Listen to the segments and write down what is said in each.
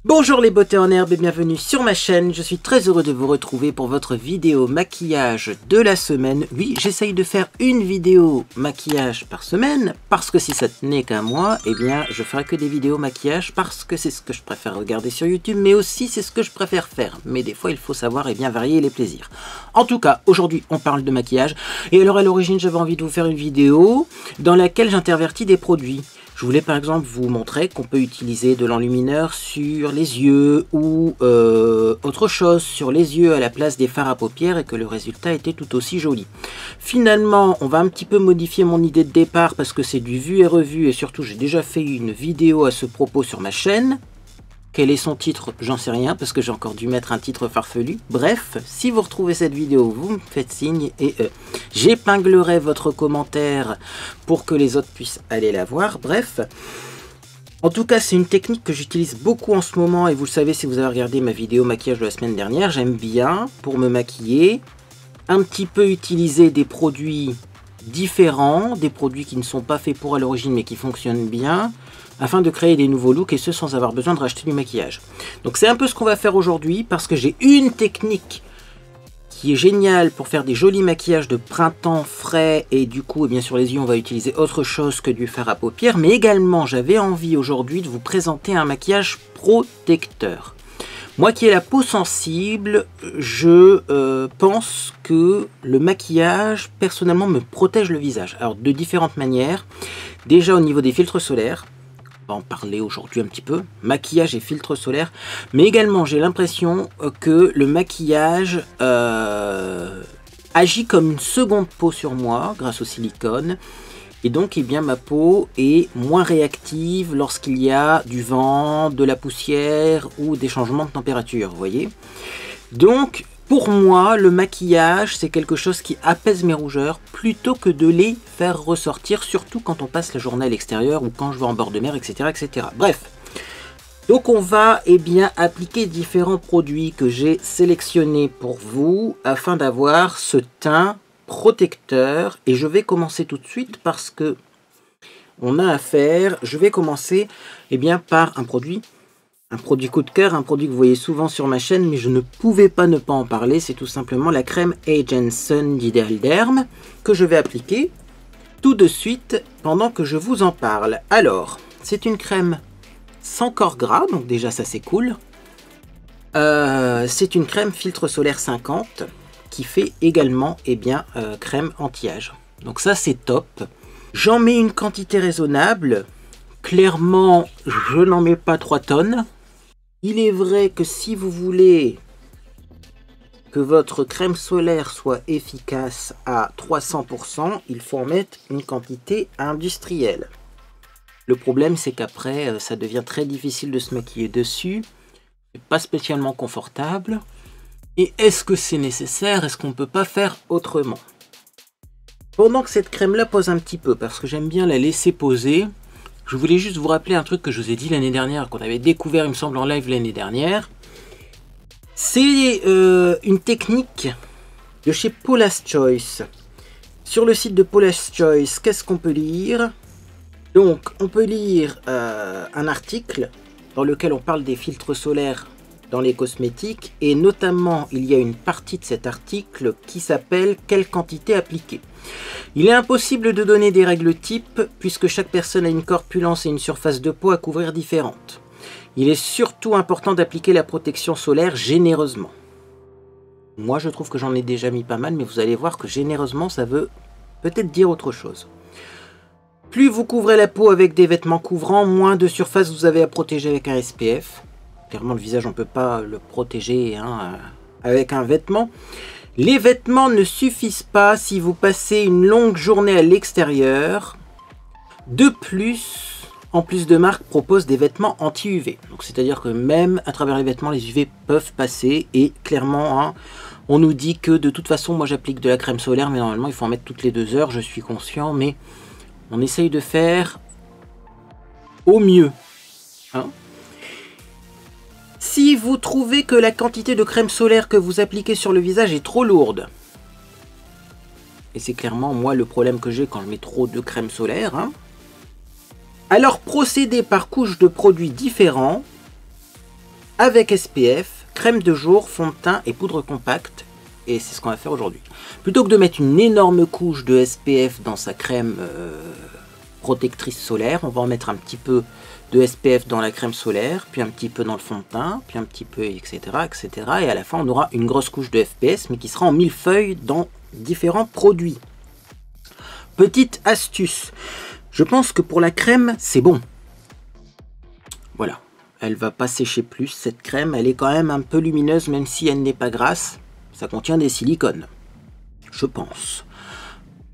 Bonjour les beautés en herbe et bienvenue sur ma chaîne, je suis très heureux de vous retrouver pour votre vidéo maquillage de la semaine. Oui, j'essaye de faire une vidéo maquillage par semaine, parce que si ça tenait qu'à moi, eh bien je ferais que des vidéos maquillage, parce que c'est ce que je préfère regarder sur YouTube, mais aussi c'est ce que je préfère faire. Mais des fois il faut savoir et bien varier les plaisirs. En tout cas, aujourd'hui on parle de maquillage, et alors à l'origine j'avais envie de vous faire une vidéo dans laquelle j'intervertis des produits. Je voulais par exemple vous montrer qu'on peut utiliser de l'enlumineur sur les yeux ou autre chose sur les yeux à la place des fards à paupières et que le résultat était tout aussi joli. Finalement, on va un petit peu modifier mon idée de départ parce que c'est du vu et revu et surtout j'ai déjà fait une vidéo à ce propos sur ma chaîne. Quel est son titre? J'en sais rien parce que j'ai encore dû mettre un titre farfelu. Bref, si vous retrouvez cette vidéo, vous me faites signe et j'épinglerai votre commentaire pour que les autres puissent aller la voir. Bref, en tout cas, c'est une technique que j'utilise beaucoup en ce moment et vous le savez si vous avez regardé ma vidéo maquillage de la semaine dernière. J'aime bien, pour me maquiller, un petit peu utiliser des produits différents, des produits qui ne sont pas faits pour à l'origine mais qui fonctionnent bien, afin de créer des nouveaux looks et ce sans avoir besoin de racheter du maquillage. Donc c'est un peu ce qu'on va faire aujourd'hui parce que j'ai une technique qui est géniale pour faire des jolis maquillages de printemps frais et du coup, bien sûr les yeux on va utiliser autre chose que du fard à paupières, mais également j'avais envie aujourd'hui de vous présenter un maquillage protecteur. Moi qui ai la peau sensible, je pense que le maquillage personnellement me protège le visage. Alors de différentes manières, déjà au niveau des filtres solaires, on va en parler aujourd'hui un petit peu, maquillage et filtre solaire, mais également j'ai l'impression que le maquillage agit comme une seconde peau sur moi grâce au silicone et donc eh bien, ma peau est moins réactive lorsqu'il y a du vent, de la poussière ou des changements de température, vous voyez. Donc pour moi, le maquillage, c'est quelque chose qui apaise mes rougeurs plutôt que de les faire ressortir, surtout quand on passe la journée à l'extérieur ou quand je vais en bord de mer, etc. etc. Bref, donc on va bien appliquer différents produits que j'ai sélectionnés pour vous afin d'avoir ce teint protecteur. Et je vais commencer tout de suite parce que on a affaire, je vais commencer par un produit coup de cœur, un produit que vous voyez souvent sur ma chaîne, mais je ne pouvais pas ne pas en parler. C'est tout simplement la crème Age & Son d'Ideal Derm que je vais appliquer tout de suite pendant que je vous en parle. Alors, c'est une crème sans corps gras, donc déjà ça c'est cool. C'est une crème filtre solaire 50 qui fait également crème anti-âge. Donc ça c'est top. J'en mets une quantité raisonnable. Clairement, je n'en mets pas 3 tonnes. Il est vrai que si vous voulez que votre crème solaire soit efficace à 300%, il faut en mettre une quantité industrielle. Le problème, c'est qu'après, ça devient très difficile de se maquiller dessus. C'est pas spécialement confortable. Et est-ce que c'est nécessaire? Est-ce qu'on ne peut pas faire autrement? Pendant que cette crème-là pose un petit peu, parce que j'aime bien la laisser poser, je voulais juste vous rappeler un truc que je vous ai dit l'année dernière, qu'on avait découvert, il me semble, en live l'année dernière. C'est une technique de chez Paula's Choice. Sur le site de Paula's Choice, qu'est-ce qu'on peut lire? Donc, on peut lire un article dans lequel on parle des filtres solaires dans les cosmétiques. Et notamment, il y a une partie de cet article qui s'appelle « Quelle quantité appliquer ?» Il est impossible de donner des règles types puisque chaque personne a une corpulence et une surface de peau à couvrir différentes. Il est surtout important d'appliquer la protection solaire généreusement. Moi je trouve que j'en ai déjà mis pas mal, mais vous allez voir que généreusement ça veut peut-être dire autre chose. Plus vous couvrez la peau avec des vêtements couvrants, moins de surface vous avez à protéger avec un SPF. Clairement le visage on ne peut pas le protéger avec un vêtement. Les vêtements ne suffisent pas si vous passez une longue journée à l'extérieur. De plus, en plus de marques proposent des vêtements anti-UV. Donc c'est-à-dire que même à travers les vêtements, les UV peuvent passer. Et clairement, on nous dit que de toute façon, moi j'applique de la crème solaire, mais normalement il faut en mettre toutes les 2 heures, je suis conscient. Mais on essaye de faire au mieux. Si vous trouvez que la quantité de crème solaire que vous appliquez sur le visage est trop lourde, et c'est clairement moi le problème que j'ai quand je mets trop de crème solaire, alors procédez par couche de produits différents avec SPF, crème de jour, fond de teint et poudre compacte. Et c'est ce qu'on va faire aujourd'hui. Plutôt que de mettre une énorme couche de SPF dans sa crème protectrice solaire, on va en mettre un petit peu de SPF dans la crème solaire, puis un petit peu dans le fond de teint, puis un petit peu, etc., etc. Et à la fin, on aura une grosse couche de FPS, mais qui sera en millefeuille dans différents produits. Petite astuce, je pense que pour la crème, c'est bon. Voilà, elle va pas sécher plus, cette crème, elle est quand même un peu lumineuse, même si elle n'est pas grasse. Ça contient des silicones, je pense.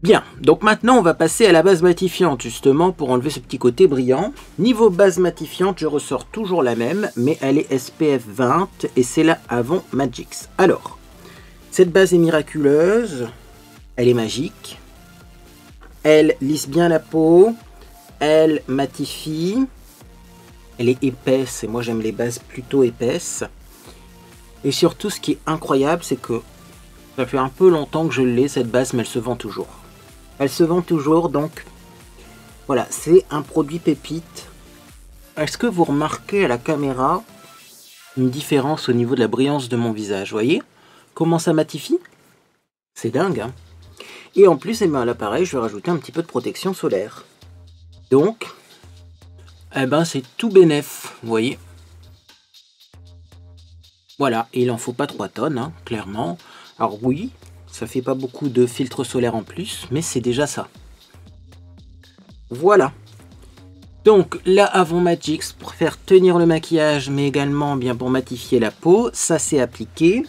Bien, donc maintenant on va passer à la base matifiante, justement, pour enlever ce petit côté brillant. Niveau base matifiante, je ressors toujours la même, mais elle est SPF 20, et c'est la Avon Magix. Alors, cette base est miraculeuse, elle est magique, elle lisse bien la peau, elle matifie, elle est épaisse, et moi j'aime les bases plutôt épaisses. Et surtout, ce qui est incroyable, c'est que ça fait un peu longtemps que je l'ai, cette base, mais elle se vend toujours. Elle se vend toujours, donc voilà, c'est un produit pépite. Est-ce que vous remarquez à la caméra une différence au niveau de la brillance de mon visage? Vous voyez comment ça matifie? C'est dingue, hein? Et en plus, eh ben, à l'appareil, je vais rajouter un petit peu de protection solaire. Donc, eh ben, c'est tout bénef, vous voyez. Voilà, et il en faut pas 3 tonnes, hein, clairement. Alors oui, ça fait pas beaucoup de filtres solaires en plus, mais c'est déjà ça. Voilà. Donc la Avon Magix pour faire tenir le maquillage, mais également bien pour matifier la peau. Ça c'est appliqué.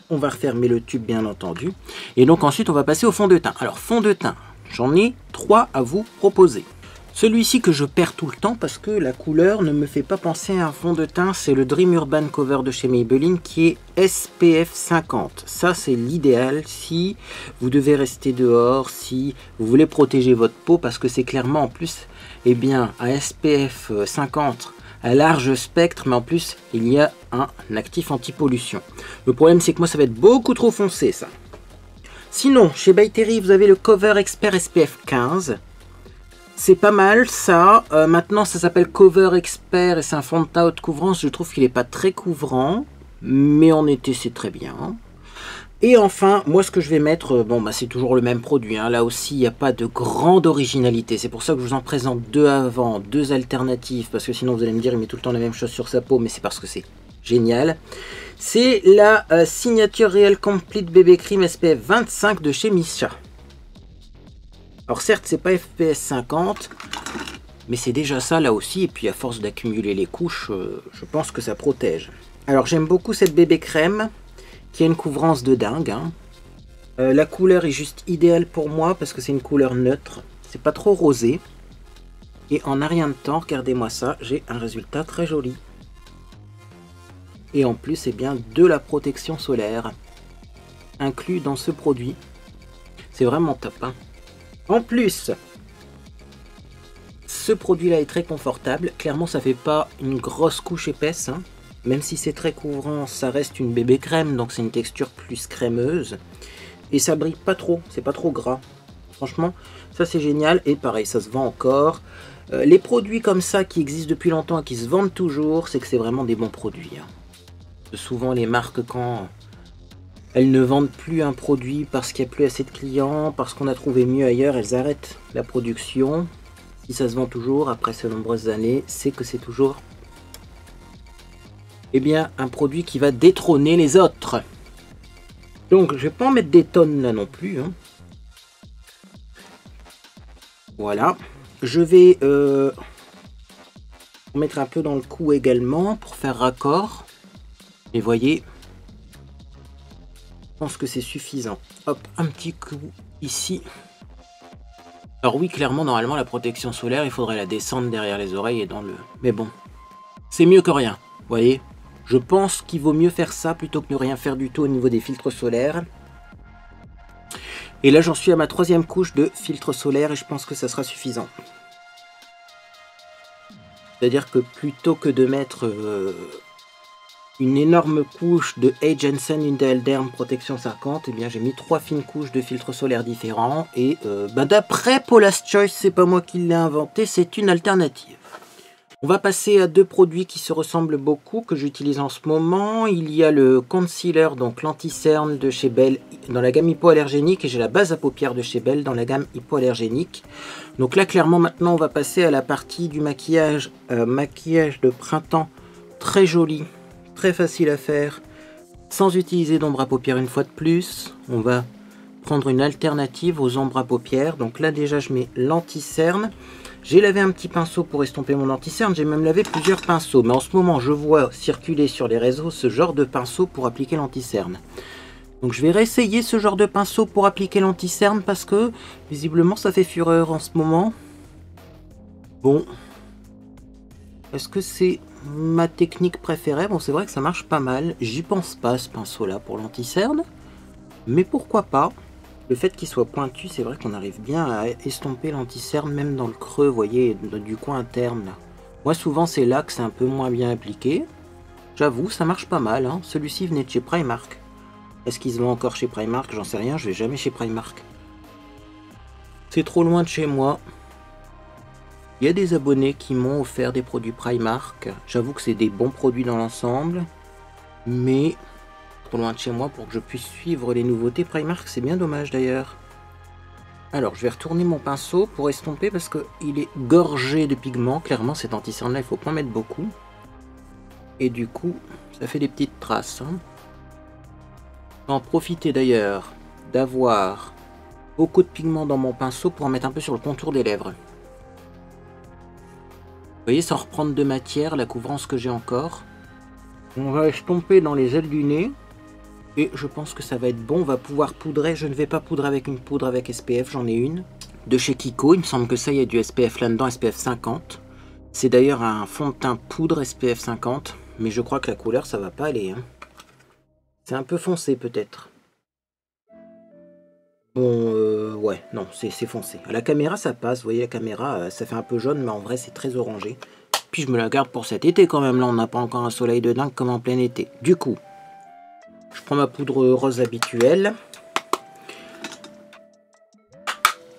On va refermer le tube bien entendu. Et donc ensuite on va passer au fond de teint. Alors fond de teint, j'en ai 3 à vous proposer. Celui-ci que je perds tout le temps parce que la couleur ne me fait pas penser à un fond de teint, c'est le Dream Urban Cover de chez Maybelline qui est SPF 50. Ça c'est l'idéal si vous devez rester dehors, si vous voulez protéger votre peau, parce que c'est clairement en plus, eh bien, un SPF 50 à large spectre, mais en plus il y a un actif anti-pollution. Le problème c'est que moi ça va être beaucoup trop foncé ça. Sinon chez By Terry vous avez le Cover Expert SPF 15. C'est pas mal ça. Maintenant ça s'appelle Cover Expert et c'est un fond de teint haute couvrance. Je trouve qu'il n'est pas très couvrant, mais en été c'est très bien. Et enfin, moi ce que je vais mettre, bon bah c'est toujours le même produit, hein. Là aussi il n'y a pas de grande originalité. C'est pour ça que je vous en présente deux avant, deux alternatives, parce que sinon vous allez me dire il met tout le temps la même chose sur sa peau, mais c'est parce que c'est génial. C'est la Signature Real Complete BB Cream SPF 25 de chez Missha. Alors certes c'est pas FPS 50, mais c'est déjà ça là aussi, et puis à force d'accumuler les couches, je pense que ça protège. Alors j'aime beaucoup cette bébé crème, qui a une couvrance de dingue, hein. La couleur est juste idéale pour moi, parce que c'est une couleur neutre, c'est pas trop rosé. Et en un rien de temps, regardez-moi ça, j'ai un résultat très joli. Et en plus c'est bien de la protection solaire, inclus dans ce produit. C'est vraiment top, hein. En plus, ce produit-là est très confortable. Clairement, ça fait pas une grosse couche épaisse, hein. Même si c'est très couvrant, ça reste une bébé crème, donc c'est une texture plus crémeuse. Et ça brille pas trop, c'est pas trop gras. Franchement, ça c'est génial. Et pareil, ça se vend encore. Les produits comme ça qui existent depuis longtemps et qui se vendent toujours, c'est que c'est vraiment des bons produits, hein. Souvent, les marques, quand elles ne vendent plus un produit parce qu'il n'y a plus assez de clients, parce qu'on a trouvé mieux ailleurs, elles arrêtent la production. Si ça se vend toujours après ces nombreuses années, c'est que c'est toujours, eh bien, un produit qui va détrôner les autres. Donc je vais pas en mettre des tonnes là non plus, hein. Voilà. Je vais en mettre un peu dans le cou également pour faire raccord. Et voyez, je pense que c'est suffisant. Hop, un petit coup ici. Alors oui, clairement, normalement, la protection solaire, il faudrait la descendre derrière les oreilles et dans le... Mais bon, c'est mieux que rien, vous voyez. Je pense qu'il vaut mieux faire ça plutôt que ne rien faire du tout au niveau des filtres solaires. Et là, j'en suis à ma 3e couche de filtre solaire et je pense que ça sera suffisant. C'est-à-dire que plutôt que de mettre une énorme couche de Age & Sen Unidal Derm Protection 50, eh bien j'ai mis 3 fines couches de filtres solaires différents. Et d'après Paula's Choice, c'est pas moi qui l'ai inventé, c'est une alternative. On va passer à deux produits qui se ressemblent beaucoup, que j'utilise en ce moment. Il y a le concealer, donc l'anti-cerne de chez Belle dans la gamme hypoallergénique, et j'ai la base à paupières de chez Belle dans la gamme hypoallergénique. Donc là, clairement, maintenant, on va passer à la partie du maquillage. Maquillage de printemps très joli, très facile à faire, sans utiliser d'ombre à paupières une fois de plus. On va prendre une alternative aux ombres à paupières. Donc là, déjà, je mets l'anti-cerne. J'ai lavé un petit pinceau pour estomper mon anti-cerne, j'ai même lavé plusieurs pinceaux. Mais en ce moment, je vois circuler sur les réseaux ce genre de pinceau pour appliquer l'anti-cerne. Donc je vais réessayer ce genre de pinceau pour appliquer l'anti-cerne parce que visiblement ça fait fureur en ce moment. Bon. Est-ce que c'est ma technique préférée? Bon, c'est vrai que ça marche pas mal. J'y pense pas ce pinceau-là pour l'anti-cerne. Mais pourquoi pas? Le fait qu'il soit pointu, c'est vrai qu'on arrive bien à estomper l'anti-cerne même dans le creux, vous voyez, du coin interne. Là. Moi, souvent, c'est là que c'est un peu moins bien appliqué. J'avoue, ça marche pas mal. Hein. Celui-ci venait de chez Primark. Est-ce qu'ils se vendent encore chez Primark? J'en sais rien, je vais jamais chez Primark. C'est trop loin de chez moi. Il y a des abonnés qui m'ont offert des produits Primark. J'avoue que c'est des bons produits dans l'ensemble. Mais... trop loin de chez moi pour que je puisse suivre les nouveautés Primark, c'est bien dommage d'ailleurs. Alors je vais retourner mon pinceau pour estomper parce qu'il est gorgé de pigments. Clairement cet anti-cerne là il faut pas en mettre beaucoup. Et du coup ça fait des petites traces. Hein. Je vais en profiter d'ailleurs d'avoir beaucoup de pigments dans mon pinceau pour en mettre un peu sur le contour des lèvres. Vous voyez, sans reprendre de matière, la couvrance que j'ai encore. On va estomper dans les ailes du nez. Et je pense que ça va être bon, on va pouvoir poudrer. Je ne vais pas poudrer avec une poudre avec SPF, j'en ai une. De chez Kiko, il me semble que ça, il y a du SPF là-dedans, SPF 50. C'est d'ailleurs un fond de teint poudre SPF 50. Mais je crois que la couleur, ça va pas aller. Hein. C'est un peu foncé peut-être. Bon, ouais, non, c'est foncé. À la caméra, ça passe. Vous voyez, la caméra, ça fait un peu jaune, mais en vrai, c'est très orangé. Puis je me la garde pour cet été quand même. Là, on n'a pas encore un soleil de dingue comme en plein été. Du coup... je prends ma poudre rose habituelle.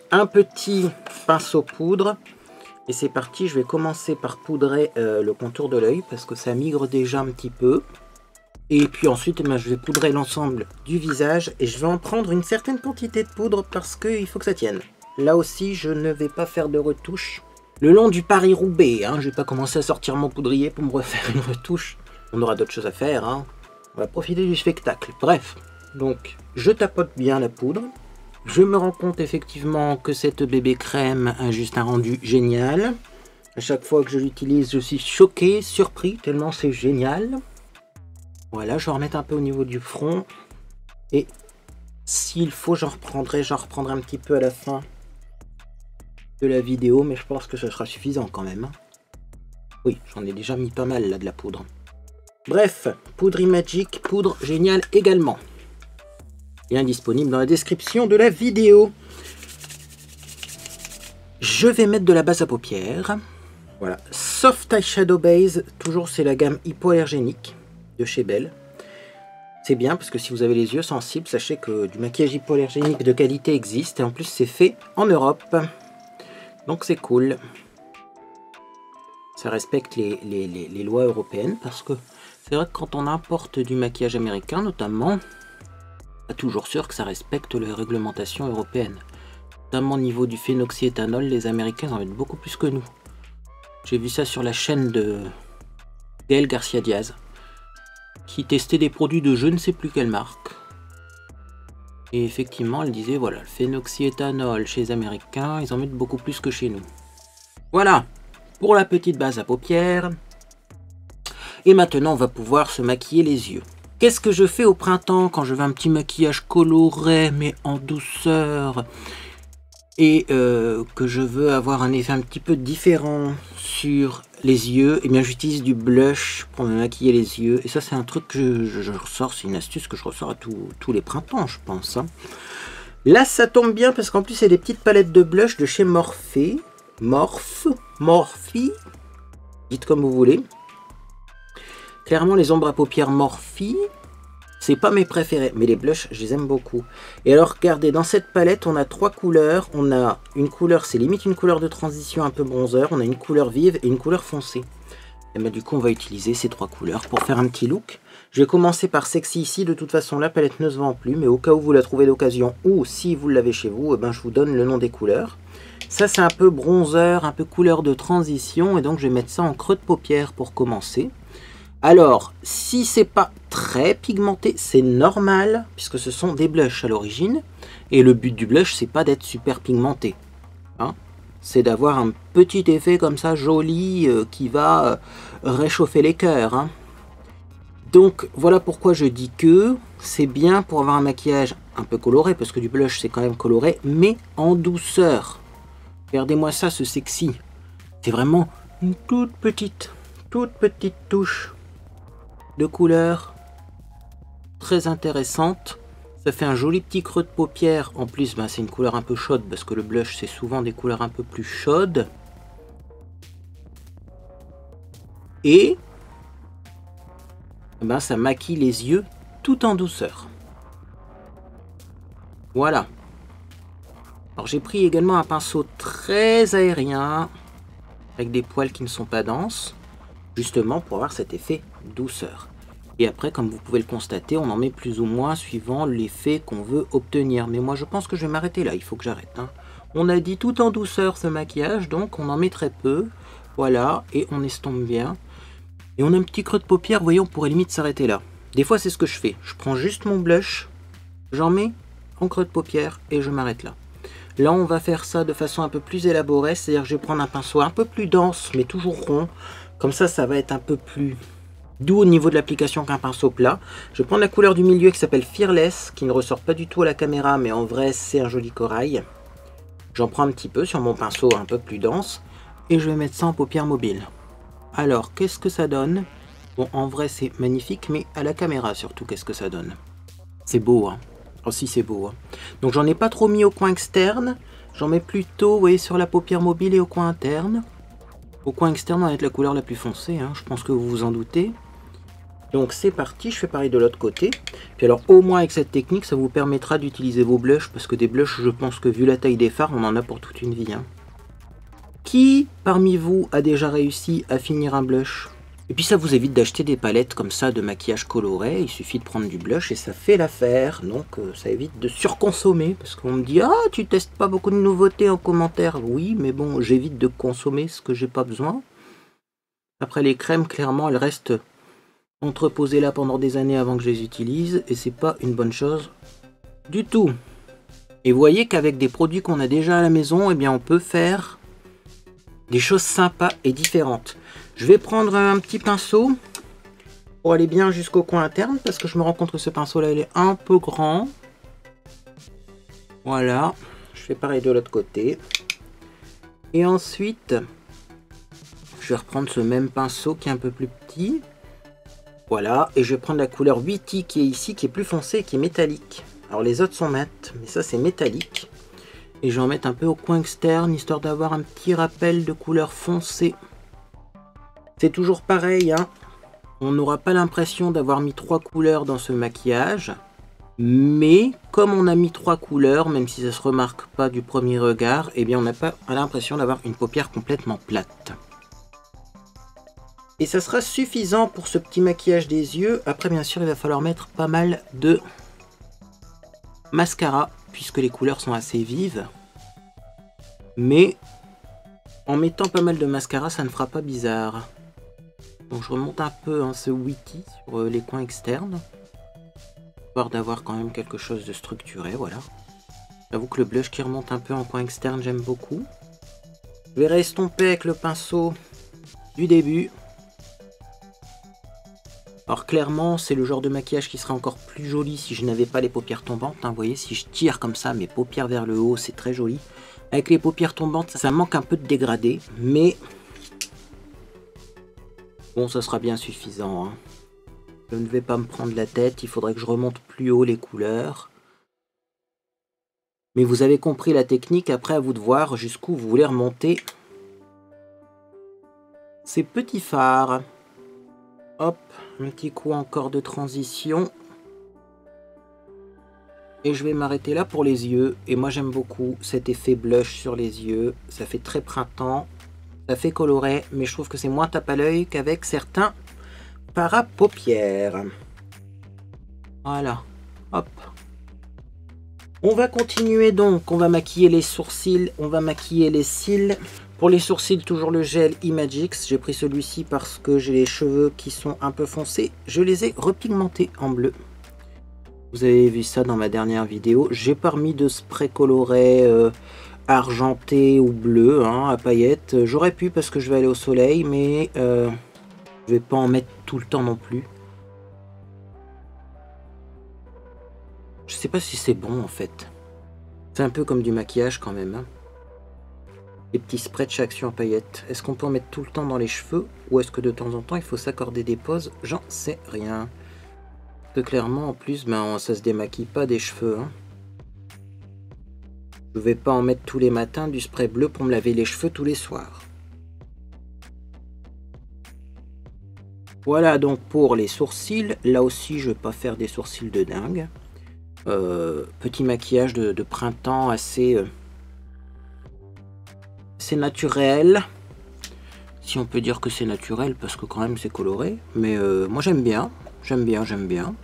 Un petit pinceau poudre. Et c'est parti, je vais commencer par poudrer le contour de l'œil parce que ça migre déjà un petit peu. Et puis ensuite, je vais poudrer l'ensemble du visage. Et je vais en prendre une certaine quantité de poudre parce qu'il faut que ça tienne. Là aussi, je ne vais pas faire de retouche. Le long du Paris-Roubaix, hein, je vais pas commencer à sortir mon poudrier pour me refaire une retouche. On aura d'autres choses à faire, hein. On va profiter du spectacle. Bref, donc je tapote bien la poudre. Je me rends compte effectivement que cette bébé crème a juste un rendu génial. À chaque fois que je l'utilise, je suis choqué, surpris, tellement c'est génial. Voilà, je vais remettre un peu au niveau du front. Et s'il faut, j'en reprendrai un petit peu à la fin de la vidéo. Mais je pense que ce sera suffisant quand même. Oui, j'en ai déjà mis pas mal là de la poudre. Bref, poudre Imagic, poudre géniale également. Lien disponible dans la description de la vidéo. Je vais mettre de la base à paupières. Voilà, Soft Eyeshadow Base, toujours c'est la gamme hypoallergénique de chez Belle. C'est bien parce que si vous avez les yeux sensibles, sachez que du maquillage hypoallergénique de qualité existe. Et en plus c'est fait en Europe. Donc c'est cool. Ça respecte les lois européennes parce que c'est vrai que quand on importe du maquillage américain notamment, pas toujours sûr que ça respecte les réglementations européennes. Notamment au niveau du phénoxyéthanol, les Américains en mettent beaucoup plus que nous. J'ai vu ça sur la chaîne de Gaël Garcia Diaz, qui testait des produits de je ne sais plus quelle marque. Et effectivement, elle disait, voilà, le phénoxyéthanol chez les Américains, ils en mettent beaucoup plus que chez nous. Voilà, pour la petite base à paupières. Et maintenant, on va pouvoir se maquiller les yeux. Qu'est-ce que je fais au printemps quand je veux un petit maquillage coloré, mais en douceur, et que je veux avoir un effet un petit peu différent sur les yeux? Eh bien, j'utilise du blush pour me maquiller les yeux. Et ça, c'est un truc que je ressors, c'est une astuce que je ressors à tous les printemps, je pense. Hein. Là, ça tombe bien parce qu'en plus, c'est des petites palettes de blush de chez Morphe. Morphe, dites comme vous voulez. Clairement, les ombres à paupières Morphe, C'est pas mes préférés, mais les blushs, je les aime beaucoup. Et alors, regardez, dans cette palette, on a 3 couleurs. On a une couleur, c'est limite une couleur de transition un peu bronzer. On a une couleur vive et une couleur foncée. Et ben, du coup, on va utiliser ces 3 couleurs pour faire un petit look. Je vais commencer par Sexy ici. De toute façon, la palette ne se vend plus, mais au cas où vous la trouvez d'occasion ou si vous l'avez chez vous, eh ben, je vous donne le nom des couleurs. Ça, c'est un peu bronzer, un peu couleur de transition. Et donc, je vais mettre ça en creux de paupière pour commencer. Alors, si c'est pas très pigmenté, c'est normal, puisque ce sont des blushs à l'origine. Et le but du blush, c'est pas d'être super pigmenté. Hein, c'est d'avoir un petit effet comme ça, joli, qui va réchauffer les cœurs. Hein. Donc, voilà pourquoi je dis que c'est bien pour avoir un maquillage un peu coloré, parce que du blush, c'est quand même coloré, mais en douceur. Regardez-moi ça, ce Sexy. C'est vraiment une toute petite touche de couleur très intéressante. Ça fait un joli petit creux de paupière. En plus, ben, c'est une couleur un peu chaude parce que le blush, c'est souvent des couleurs un peu plus chaudes. Et ben, ça maquille les yeux tout en douceur. Voilà. Alors, j'ai pris également un pinceau très aérien avec des poils qui ne sont pas denses, justement pour avoir cet effet douceur. Et après, comme vous pouvez le constater, on en met plus ou moins suivant l'effet qu'on veut obtenir. Mais moi, je pense que je vais m'arrêter là. Il faut que j'arrête. Hein. On a dit tout en douceur ce maquillage, donc on en met très peu. Voilà, et on estompe bien. Et on a un petit creux de paupière. Vous voyez, on pourrait limite s'arrêter là. Des fois, c'est ce que je fais. Je prends juste mon blush, j'en mets en creux de paupière et je m'arrête là. Là, on va faire ça de façon un peu plus élaborée. C'est-à-dire que je vais prendre un pinceau un peu plus dense, mais toujours rond. Comme ça, ça va être un peu plus doux au niveau de l'application qu'un pinceau plat. Je vais prendre la couleur du milieu qui s'appelle Fearless, qui ne ressort pas du tout à la caméra, mais en vrai c'est un joli corail. J'en prends un petit peu sur mon pinceau un peu plus dense, et je vais mettre ça en paupière mobile. Alors, qu'est-ce que ça donne? Bon, en vrai c'est magnifique, mais à la caméra surtout, qu'est-ce que ça donne? C'est beau, hein. Oh si, c'est beau, hein. Donc j'en ai pas trop mis au coin externe, j'en mets plutôt, vous voyez, sur la paupière mobile et au coin interne. Au coin externe, on va être la couleur la plus foncée, hein. Je pense que vous vous en doutez. Donc c'est parti, je fais pareil de l'autre côté. Puis alors au moins avec cette technique, ça vous permettra d'utiliser vos blushs, parce que des blushs, je pense que vu la taille des fards, on en a pour toute une vie. Hein. Qui parmi vous a déjà réussi à finir un blush? Et puis ça vous évite d'acheter des palettes comme ça de maquillage coloré, il suffit de prendre du blush et ça fait l'affaire. Donc ça évite de surconsommer, parce qu'on me dit « Ah, tu testes pas beaucoup de nouveautés en commentaire ». Oui, mais bon, j'évite de consommer ce que j'ai pas besoin. Après les crèmes, clairement, elles restent entreposées là pendant des années avant que je les utilise, et c'est pas une bonne chose du tout. Et vous voyez qu'avec des produits qu'on a déjà à la maison, eh bien on peut faire des choses sympas et différentes. Je vais prendre un petit pinceau pour aller bien jusqu'au coin interne, parce que je me rends compte que ce pinceau là il est un peu grand. Voilà, je fais pareil de l'autre côté. Et ensuite, je vais reprendre ce même pinceau qui est un peu plus petit. Voilà, et je vais prendre la couleur Witty qui est ici, qui est plus foncée, qui est métallique. Alors les autres sont mattes, mais ça c'est métallique. Et je vais en mettre un peu au coin externe, histoire d'avoir un petit rappel de couleur foncée. C'est toujours pareil, hein. On n'aura pas l'impression d'avoir mis 3 couleurs dans ce maquillage. Mais comme on a mis 3 couleurs, même si ça ne se remarque pas du premier regard, eh bien on n'a pas l'impression d'avoir une paupière complètement plate. Et ça sera suffisant pour ce petit maquillage des yeux. Après, bien sûr, il va falloir mettre pas mal de mascara, puisque les couleurs sont assez vives. Mais en mettant pas mal de mascara, ça ne fera pas bizarre. Donc je remonte un peu hein, ce Witty sur les coins externes. Histoire d'avoir quand même quelque chose de structuré, voilà. J'avoue que le blush qui remonte un peu en coin externe, j'aime beaucoup. Je vais restomper avec le pinceau du début. Alors clairement, c'est le genre de maquillage qui serait encore plus joli si je n'avais pas les paupières tombantes. Hein. Vous voyez, si je tire comme ça mes paupières vers le haut, c'est très joli. Avec les paupières tombantes, ça manque un peu de dégradé, mais bon, ça sera bien suffisant. Hein. Je ne vais pas me prendre la tête, il faudrait que je remonte plus haut les couleurs. Mais vous avez compris la technique, après à vous de voir jusqu'où vous voulez remonter ces petits fards. Hop, un petit coup encore de transition. Et je vais m'arrêter là pour les yeux. Et moi j'aime beaucoup cet effet blush sur les yeux. Ça fait très printemps. Ça fait coloré. Mais je trouve que c'est moins tape à l'œil qu'avec certains para-paupières. Voilà. Hop. On va continuer donc. On va maquiller les sourcils. On va maquiller les cils. Pour les sourcils, toujours le gel Imagix. J'ai pris celui-ci parce que j'ai les cheveux qui sont un peu foncés. Je les ai repigmentés en bleu. Vous avez vu ça dans ma dernière vidéo. J'ai pas remis de spray coloré argenté ou bleu hein, à paillettes. J'aurais pu parce que je vais aller au soleil, mais je vais pas en mettre tout le temps non plus. Je sais pas si c'est bon en fait. C'est un peu comme du maquillage quand même. Hein. Des petits sprays de chez Action à paillettes. Est-ce qu'on peut en mettre tout le temps dans les cheveux ou est-ce que de temps en temps il faut s'accorder des pauses? J'en sais rien. Que clairement en plus ben, ça se démaquille pas des cheveux. Hein. Je vais pas en mettre tous les matins du spray bleu pour me laver les cheveux tous les soirs. Voilà donc pour les sourcils. Là aussi je vais pas faire des sourcils de dingue. Petit maquillage de printemps assez naturel. Si on peut dire que c'est naturel parce que quand même c'est coloré. Mais moi j'aime bien. J'aime bien.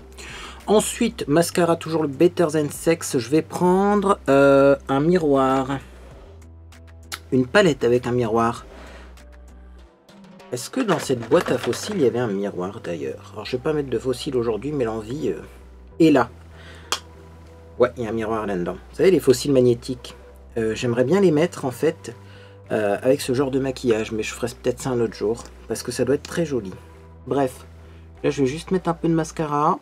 Ensuite, mascara, toujours le Better Than Sex. Je vais prendre un miroir. Une palette avec un miroir. Est-ce que dans cette boîte à fossiles, il y avait un miroir d'ailleurs? Alors, je vais pas mettre de fossiles aujourd'hui, mais l'envie est là. Ouais, il y a un miroir là-dedans. Vous savez, les fossiles magnétiques. J'aimerais bien les mettre, en fait, avec ce genre de maquillage. Mais je ferai peut-être ça un autre jour. Parce que ça doit être très joli. Bref. Là, je vais juste mettre un peu de mascara.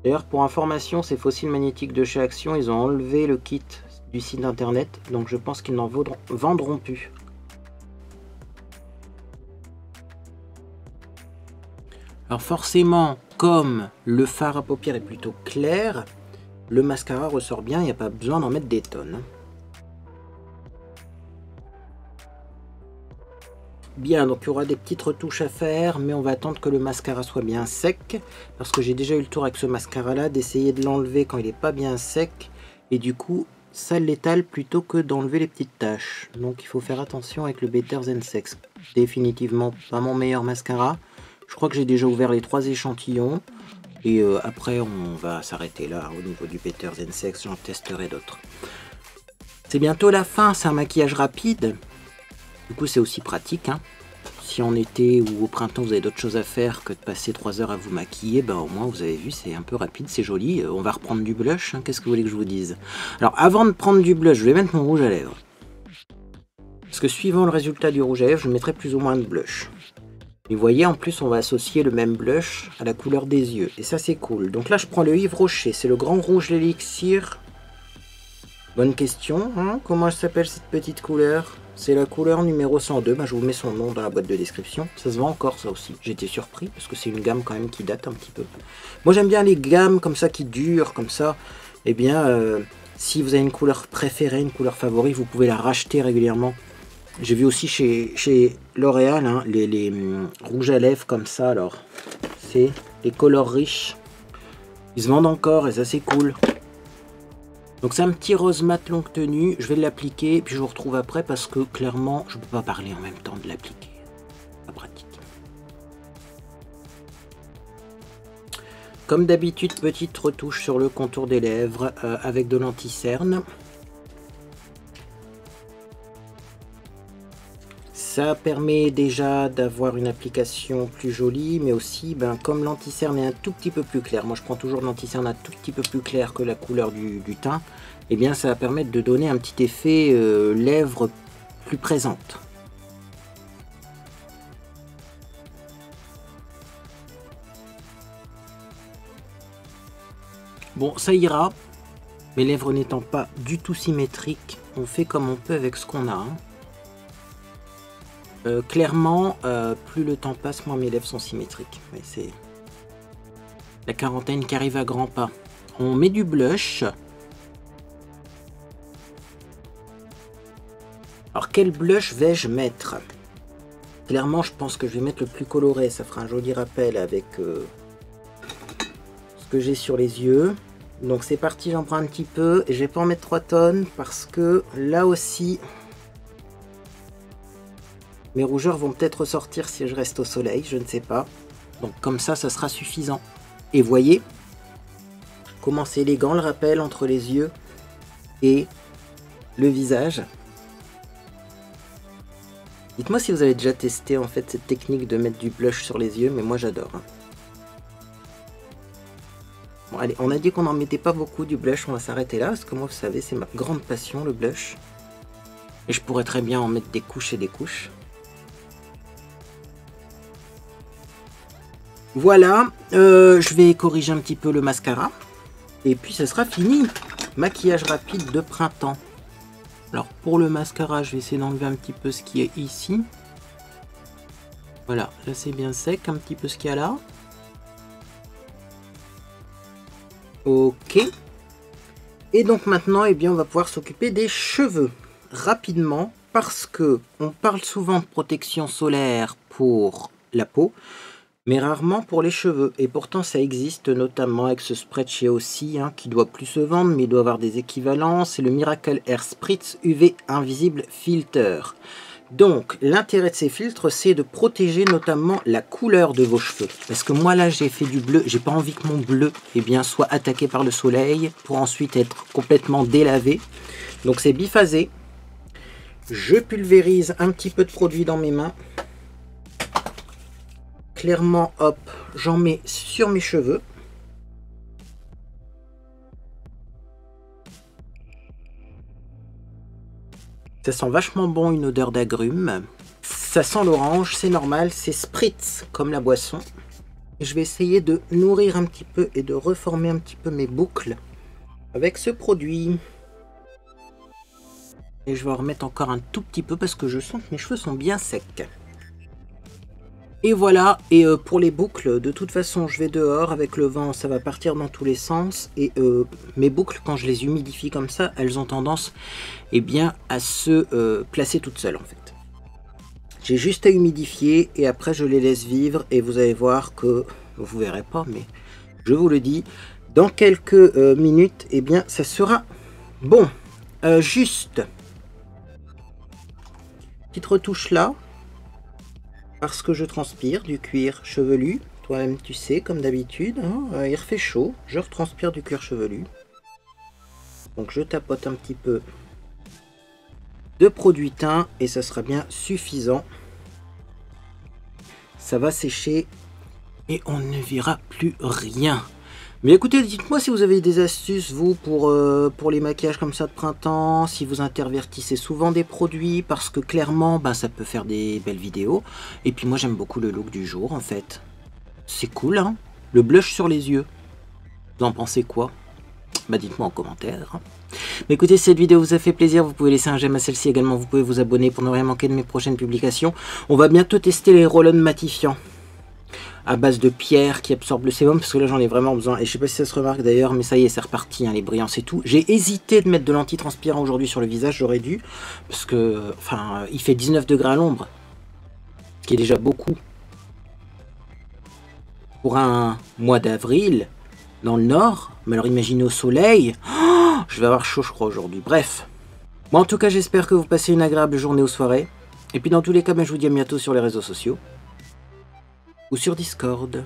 D'ailleurs, pour information, ces fossiles magnétiques de chez Action, ils ont enlevé le kit du site internet. Donc, je pense qu'ils n'en vendront plus. Alors, forcément, comme le fard à paupières est plutôt clair, le mascara ressort bien. Il n'y a pas besoin d'en mettre des tonnes. Bien, donc il y aura des petites retouches à faire, mais on va attendre que le mascara soit bien sec, parce que j'ai déjà eu le tour avec ce mascara là d'essayer de l'enlever quand il n'est pas bien sec, et du coup ça l'étale plutôt que d'enlever les petites taches. Donc il faut faire attention avec le Better Than Sex. Définitivement pas mon meilleur mascara. Je crois que j'ai déjà ouvert les 3 échantillons, et après on va s'arrêter là au niveau du Better Than Sex, j'en testerai d'autres. C'est bientôt la fin, c'est un maquillage rapide. Du coup, c'est aussi pratique. Hein. Si en été ou au printemps, vous avez d'autres choses à faire que de passer 3 heures à vous maquiller, ben, au moins, vous avez vu, c'est un peu rapide, c'est joli. On va reprendre du blush. Hein. Qu'est-ce que vous voulez que je vous dise? Alors, avant de prendre du blush, je vais mettre mon rouge à lèvres. Parce que suivant le résultat du rouge à lèvres, je mettrai plus ou moins de blush. Et vous voyez, en plus, on va associer le même blush à la couleur des yeux. Et ça, c'est cool. Donc là, je prends le Yves Rocher. C'est le Grand Rouge l'Élixir. Bonne question. Hein. Comment s'appelle cette petite couleur? C'est la couleur numéro 102, ben, je vous mets son nom dans la boîte de description. Ça se vend encore ça aussi, j'étais surpris parce que c'est une gamme quand même qui date un petit peu. Moi j'aime bien les gammes comme ça qui durent, comme ça. Eh bien, si vous avez une couleur préférée, une couleur favorite, vous pouvez la racheter régulièrement. J'ai vu aussi chez L'Oréal hein, les rouges à lèvres comme ça, alors c'est les colors riches. Ils se vendent encore et ça c'est cool. Donc c'est un petit rose mat longue tenue, je vais l'appliquer, puis je vous retrouve après parce que clairement je ne peux pas parler en même temps de l'appliquer. Pas pratique. Comme d'habitude, petite retouche sur le contour des lèvres avec de l'anti-cerne. Ça permet déjà d'avoir une application plus jolie, mais aussi, ben, comme l'anti-cerne est un tout petit peu plus clair, moi je prends toujours l'anti-cerne un tout petit peu plus clair que la couleur du teint, et bien ça va permettre de donner un petit effet lèvres plus présentes. Bon, ça ira, mes lèvres n'étant pas du tout symétriques, on fait comme on peut avec ce qu'on a. Hein. Clairement, plus le temps passe, moins mes lèvres sont symétriques. Mais c'est la quarantaine qui arrive à grands pas. On met du blush. Alors, quel blush vais-je mettre? Clairement, je pense que je vais mettre le plus coloré. Ça fera un joli rappel avec ce que j'ai sur les yeux. Donc c'est parti, j'en prends un petit peu. Et je vais pas en mettre 3 tonnes parce que là aussi, mes rougeurs vont peut-être ressortir si je reste au soleil. Je ne sais pas. Donc comme ça sera suffisant. Et voyez comment c'est élégant le rappel entre les yeux et le visage. Dites-moi si vous avez déjà testé en fait cette technique de mettre du blush sur les yeux, mais moi j'adore. Bon allez, on a dit qu'on n'en mettait pas beaucoup du blush, on va s'arrêter là, parce que moi vous savez c'est ma grande passion le blush. Et je pourrais très bien en mettre des couches et des couches. Voilà, je vais corriger un petit peu le mascara. Et puis ça sera fini. Maquillage rapide de printemps. Alors pour le mascara, je vais essayer d'enlever un petit peu ce qui est ici. Voilà, là c'est bien sec, un petit peu ce qu'il y a là. Ok. Et donc maintenant, eh bien, on va pouvoir s'occuper des cheveux rapidement parce que on parle souvent de protection solaire pour la peau, mais rarement pour les cheveux. Et pourtant, ça existe notamment avec ce spray de chez Aussie, hein, qui doit plus se vendre, mais il doit avoir des équivalents. C'est le Miracle Air Spritz UV Invisible Filter. Donc, l'intérêt de ces filtres, c'est de protéger notamment la couleur de vos cheveux. Parce que moi, là, j'ai fait du bleu. J'ai pas envie que mon bleu soit attaqué par le soleil pour ensuite être complètement délavé. Donc, c'est biphasé. Je pulvérise un petit peu de produit dans mes mains. Clairement, hop, j'en mets sur mes cheveux. Ça sent vachement bon, une odeur d'agrumes. Ça sent l'orange, c'est normal, c'est spritz comme la boisson. Et je vais essayer de nourrir un petit peu et de reformer un petit peu mes boucles avec ce produit. Et je vais en remettre encore un tout petit peu parce que je sens que mes cheveux sont bien secs. Et voilà, et pour les boucles, de toute façon, je vais dehors, avec le vent, ça va partir dans tous les sens. Et mes boucles, quand je les humidifie comme ça, elles ont tendance à se placer toutes seules en fait. J'ai juste à humidifier et après je les laisse vivre et vous allez voir que, vous verrez pas, mais je vous le dis, dans quelques minutes, ça sera bon. Juste, petite retouche là. Parce que je transpire du cuir chevelu, toi-même tu sais, comme d'habitude, hein, il refait chaud, je retranspire du cuir chevelu. Donc je tapote un petit peu de produit teint et ça sera bien suffisant. Ça va sécher et on ne verra plus rien. Mais écoutez, dites-moi si vous avez des astuces, vous, pour les maquillages comme ça de printemps, si vous intervertissez souvent des produits, parce que clairement, ça peut faire des belles vidéos. Et puis moi, j'aime beaucoup le look du jour, en fait. C'est cool, hein? Le blush sur les yeux. Vous en pensez quoi? Dites-moi en commentaire. Hein. Mais écoutez, si cette vidéo vous a fait plaisir, vous pouvez laisser un j'aime à celle-ci également. Vous pouvez vous abonner pour ne rien manquer de mes prochaines publications. On va bientôt tester les roll-on matifiants à base de pierre qui absorbe le sébum, parce que là j'en ai vraiment besoin. Et je sais pas si ça se remarque d'ailleurs, mais ça y est, c'est reparti, hein, les brillances et tout. J'ai hésité de mettre de l'antitranspirant aujourd'hui sur le visage, j'aurais dû, parce que, enfin, il fait 19 degrés à l'ombre, ce qui est déjà beaucoup. Pour un mois d'avril, dans le nord, mais alors imaginez au soleil, oh, je vais avoir chaud je crois aujourd'hui, bref. Bon, en tout cas, j'espère que vous passez une agréable journée ou soirée. Et puis dans tous les cas, je vous dis à bientôt sur les réseaux sociaux. Ou sur Discord.